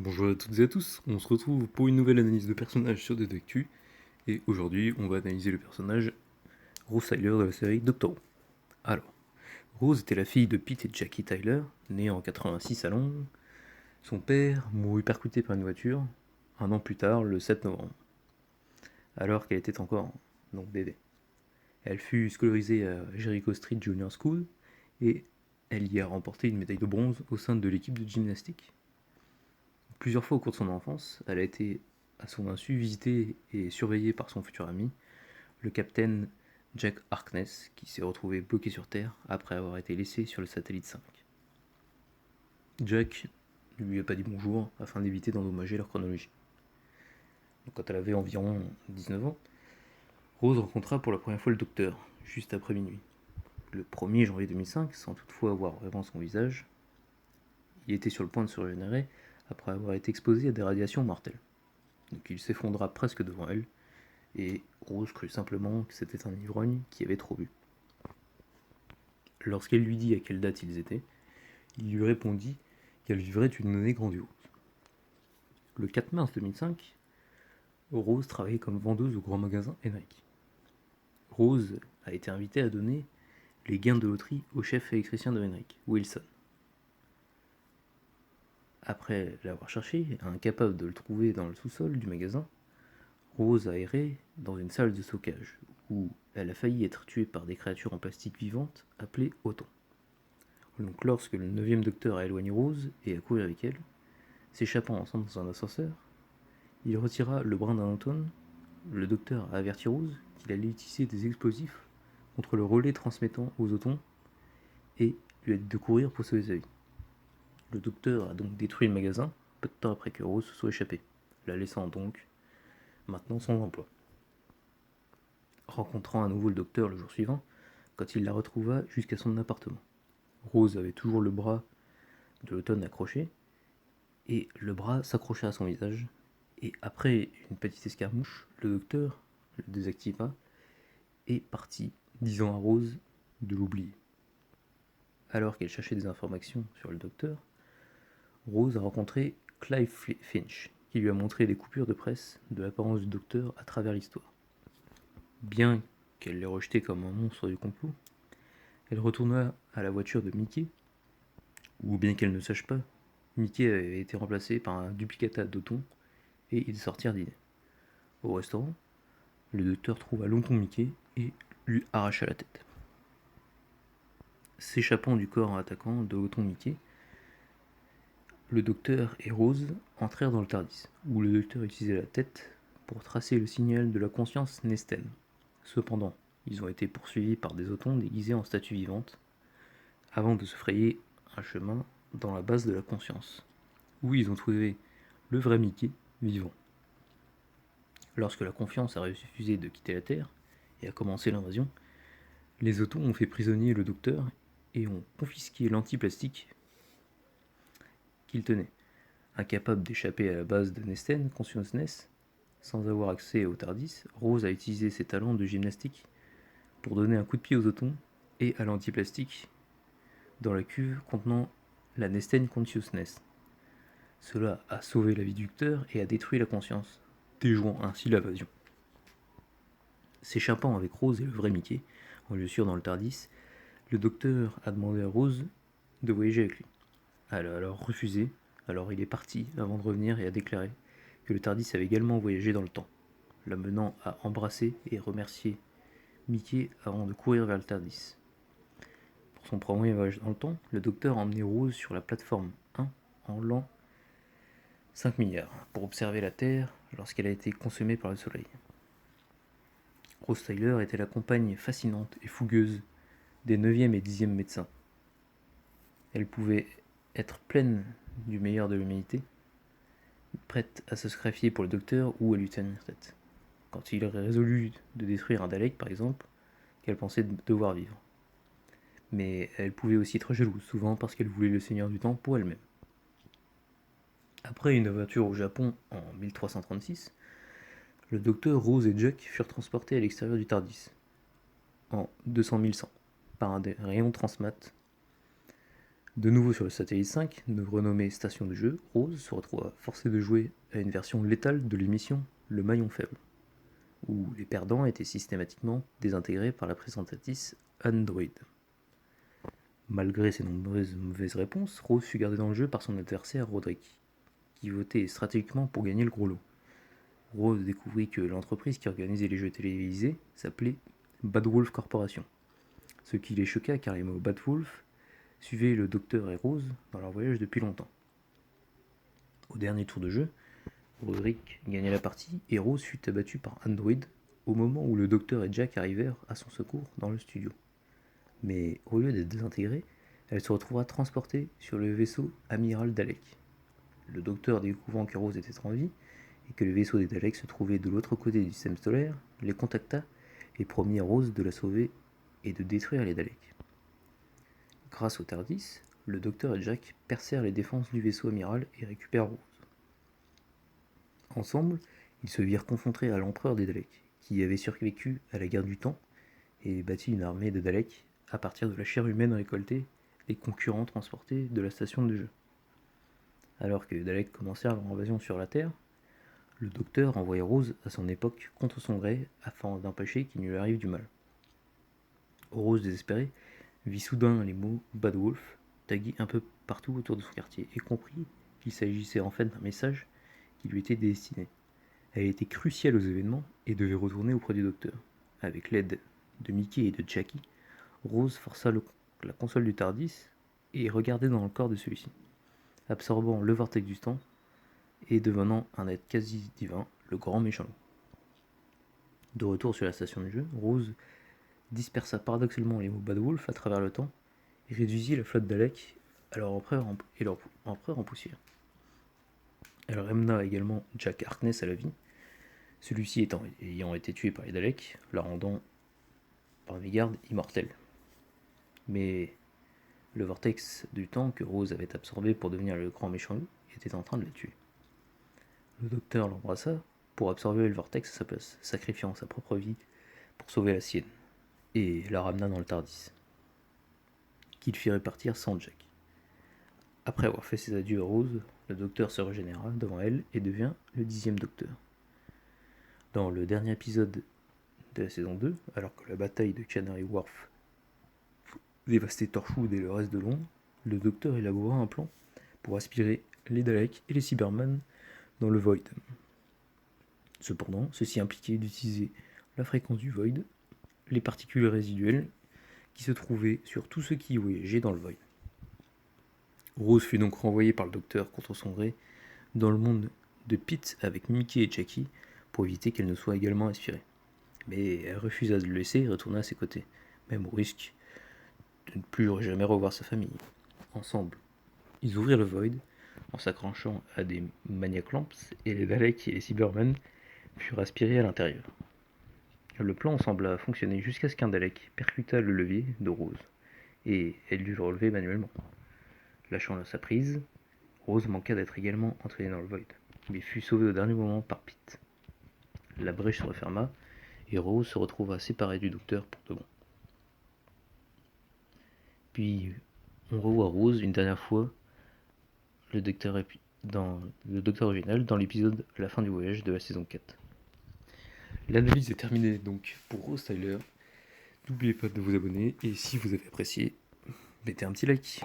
Bonjour à toutes et à tous, on se retrouve pour une nouvelle analyse de personnage sur Détectu, et aujourd'hui on va analyser le personnage Rose Tyler de la série Doctor Who. Alors, Rose était la fille de Pete et Jackie Tyler, née en 86 à Londres. Son père mourut percuté par une voiture un an plus tard, le 7 novembre, alors qu'elle était encore bébé. Elle fut scolarisée à Jericho Street Junior School, et elle y a remporté une médaille de bronze au sein de l'équipe de gymnastique. Plusieurs fois au cours de son enfance, elle a été, à son insu, visitée et surveillée par son futur ami, le capitaine Jack Harkness, qui s'est retrouvé bloqué sur Terre après avoir été laissé sur le satellite 5. Jack ne lui a pas dit bonjour afin d'éviter d'endommager leur chronologie. Donc, quand elle avait environ 19 ans, Rose rencontra pour la première fois le docteur, juste après minuit. Le 1er janvier 2005, sans toutefois voir vraiment son visage, il était sur le point de se régénérer après avoir été exposé à des radiations mortelles. Donc il s'effondra presque devant elle, et Rose crut simplement que c'était un ivrogne qui avait trop bu. Lorsqu'elle lui dit à quelle date ils étaient, il lui répondit qu'elle vivrait une année grandiose. Le 4 mars 2005, Rose travaillait comme vendeuse au grand magasin Henrik. Rose a été invitée à donner les gains de loterie au chef électricien de Henrik, Wilson. Après l'avoir cherché, incapable de le trouver dans le sous-sol du magasin, Rose a erré dans une salle de stockage, où elle a failli être tuée par des créatures en plastique vivantes appelées Auton. Donc lorsque le 9e docteur a éloigné Rose et a couru avec elle, s'échappant ensemble dans un ascenseur, il retira le bras d'un Auton. Le docteur a averti Rose qu'il allait utiliser des explosifs contre le relais transmettant aux Autons et lui a dit de courir pour sauver sa vie. Le docteur a donc détruit le magasin peu de temps après que Rose se soit échappée, la laissant donc maintenant sans emploi. Rencontrant à nouveau le docteur le jour suivant, quand il la retrouva jusqu'à son appartement. Rose avait toujours le bras de l'automne accroché, et le bras s'accrocha à son visage, et après une petite escarmouche, le docteur le désactiva et partit, disant à Rose de l'oublier. Alors qu'elle cherchait des informations sur le docteur, Rose a rencontré Clive Finch, qui lui a montré des coupures de presse de l'apparence du docteur à travers l'histoire. Bien qu'elle l'ait rejeté comme un monstre du complot, elle retourna à la voiture de Mickey, ou bien qu'elle ne sache pas, Mickey avait été remplacé par un duplicata d'Auton, et ils sortirent dîner. Au restaurant, le docteur trouva l'Auton Mickey et lui arracha la tête. S'échappant du corps attaquant de Auton Mickey, le docteur et Rose entrèrent dans le Tardis, où le docteur utilisait la tête pour tracer le signal de la conscience Nesten. Cependant, ils ont été poursuivis par des Autons déguisés en statues vivantes, avant de se frayer un chemin dans la base de la conscience, où ils ont trouvé le vrai Mickey vivant. Lorsque la confiance a refusé de quitter la Terre et a commencé l'invasion, les Autons ont fait prisonnier le docteur et ont confisqué l'antiplastique qu'il tenait. Incapable d'échapper à la base de Nesten, Consciousness, sans avoir accès au Tardis, Rose a utilisé ses talents de gymnastique pour donner un coup de pied aux Autons et à l'antiplastique dans la cuve contenant la Nesten Consciousness. Cela a sauvé la vie du docteur et a détruit la conscience, déjouant ainsi l'invasion. S'échappant avec Rose et le vrai Mickey, en lieu sûr dans le Tardis, le docteur a demandé à Rose de voyager avec lui. Elle a alors refusé, alors il est parti avant de revenir et a déclaré que le Tardis avait également voyagé dans le temps, l'amenant à embrasser et remercier Mickey avant de courir vers le Tardis. Pour son premier voyage dans le temps, le docteur a emmené Rose sur la plateforme 1 en l'an 5 milliards pour observer la Terre lorsqu'elle a été consumée par le Soleil. Rose Tyler était la compagne fascinante et fougueuse des 9e et 10e médecins. Elle pouvait être pleine du meilleur de l'humanité, prête à se sacrifier pour le docteur ou à lui tenir tête. Quand il aurait résolu de détruire un Dalek, par exemple, qu'elle pensait devoir vivre. Mais elle pouvait aussi être jalouse, souvent parce qu'elle voulait le Seigneur du Temps pour elle-même. Après une aventure au Japon en 1336, le docteur, Rose et Jack furent transportés à l'extérieur du Tardis, en 200 100, par un rayon transmat De nouveau sur le satellite 5, renommé Station de jeu, Rose se retrouva forcée de jouer à une version létale de l'émission Le Maillon Faible, où les perdants étaient systématiquement désintégrés par la présentatrice Android. Malgré ses nombreuses mauvaises réponses, Rose fut gardée dans le jeu par son adversaire Roderick, qui votait stratégiquement pour gagner le gros lot. Rose découvrit que l'entreprise qui organisait les jeux télévisés s'appelait Bad Wolf Corporation, ce qui les choqua car les mots Bad Wolf suivaient le docteur et Rose dans leur voyage depuis longtemps. Au dernier tour de jeu, Roderick gagna la partie et Rose fut abattue par Android au moment où le docteur et Jack arrivèrent à son secours dans le studio. Mais au lieu d'être désintégrée, elle se retrouvera transportée sur le vaisseau amiral Dalek. Le docteur, découvrant que Rose était en vie et que le vaisseau des Daleks se trouvait de l'autre côté du système solaire, les contacta et promit à Rose de la sauver et de détruire les Daleks. Grâce au TARDIS, le docteur et Jack percèrent les défenses du vaisseau amiral et récupèrent Rose. Ensemble, ils se virent confrontés à l'empereur des Daleks, qui avait survécu à la guerre du temps et bâtit une armée de Daleks à partir de la chair humaine récoltée des concurrents transportés de la station de jeu. Alors que les Daleks commencèrent leur invasion sur la Terre, le docteur envoya Rose à son époque contre son gré afin d'empêcher qu'il ne lui arrive du mal. Rose, désespérée, vit soudain les mots Bad Wolf tagués un peu partout autour de son quartier et comprit qu'il s'agissait en fait d'un message qui lui était destiné. Elle était cruciale aux événements et devait retourner auprès du docteur. Avec l'aide de Mickey et de Jackie, Rose força la console du TARDIS et regardait dans le corps de celui-ci, absorbant le vortex du temps et devenant un être quasi divin, le grand méchant loup. De retour sur la station de jeu, Rose dispersa paradoxalement les mots Bad Wolf à travers le temps et réduisit la flotte Dalek à leur empereur en poussière. Elle ramena également Jack Harkness à la vie, celui-ci ayant été tué par les Daleks, la rendant par mégarde immortelle. Mais le vortex du temps que Rose avait absorbé pour devenir le grand méchant loup était en train de la tuer. Le docteur l'embrassa pour absorber le vortex à sa place, sacrifiant sa propre vie pour sauver la sienne, et la ramena dans le TARDIS, qu'il fit repartir sans Jack. Après avoir fait ses adieux à Rose, le docteur se régénéra devant elle et devient le 10e docteur. Dans le dernier épisode de la saison 2, alors que la bataille de Canary Wharf dévastait Torchwood et le reste de Londres, le docteur élabora un plan pour aspirer les Daleks et les Cybermen dans le Void. Cependant, ceci impliquait d'utiliser la fréquence du Void, les particules résiduelles qui se trouvaient sur tout ce qui voyageait dans le Void. Rose fut donc renvoyée par le docteur contre son gré dans le monde de Pete avec Mickey et Jackie pour éviter qu'elle ne soit également aspirée. Mais elle refusa de le laisser et retourna à ses côtés, même au risque de ne plus jamais revoir sa famille. Ensemble, ils ouvrirent le Void en s'accrochant à des Maniac Lamps et les Daleks et les Cybermen furent aspirés à l'intérieur. Le plan sembla fonctionner jusqu'à ce qu'un Dalek percuta le levier de Rose, et elle dut le relever manuellement. Lâchant sa prise, Rose manqua d'être également entraînée dans le Void, mais fut sauvée au dernier moment par Pete. La brèche se referma, et Rose se retrouva séparée du docteur pour de bon. Puis, on revoit Rose une dernière fois, le docteur original, dans l'épisode La fin du voyage de la saison 4. L'analyse est terminée donc pour Rose Tyler. N'oubliez pas de vous abonner et si vous avez apprécié, mettez un petit like.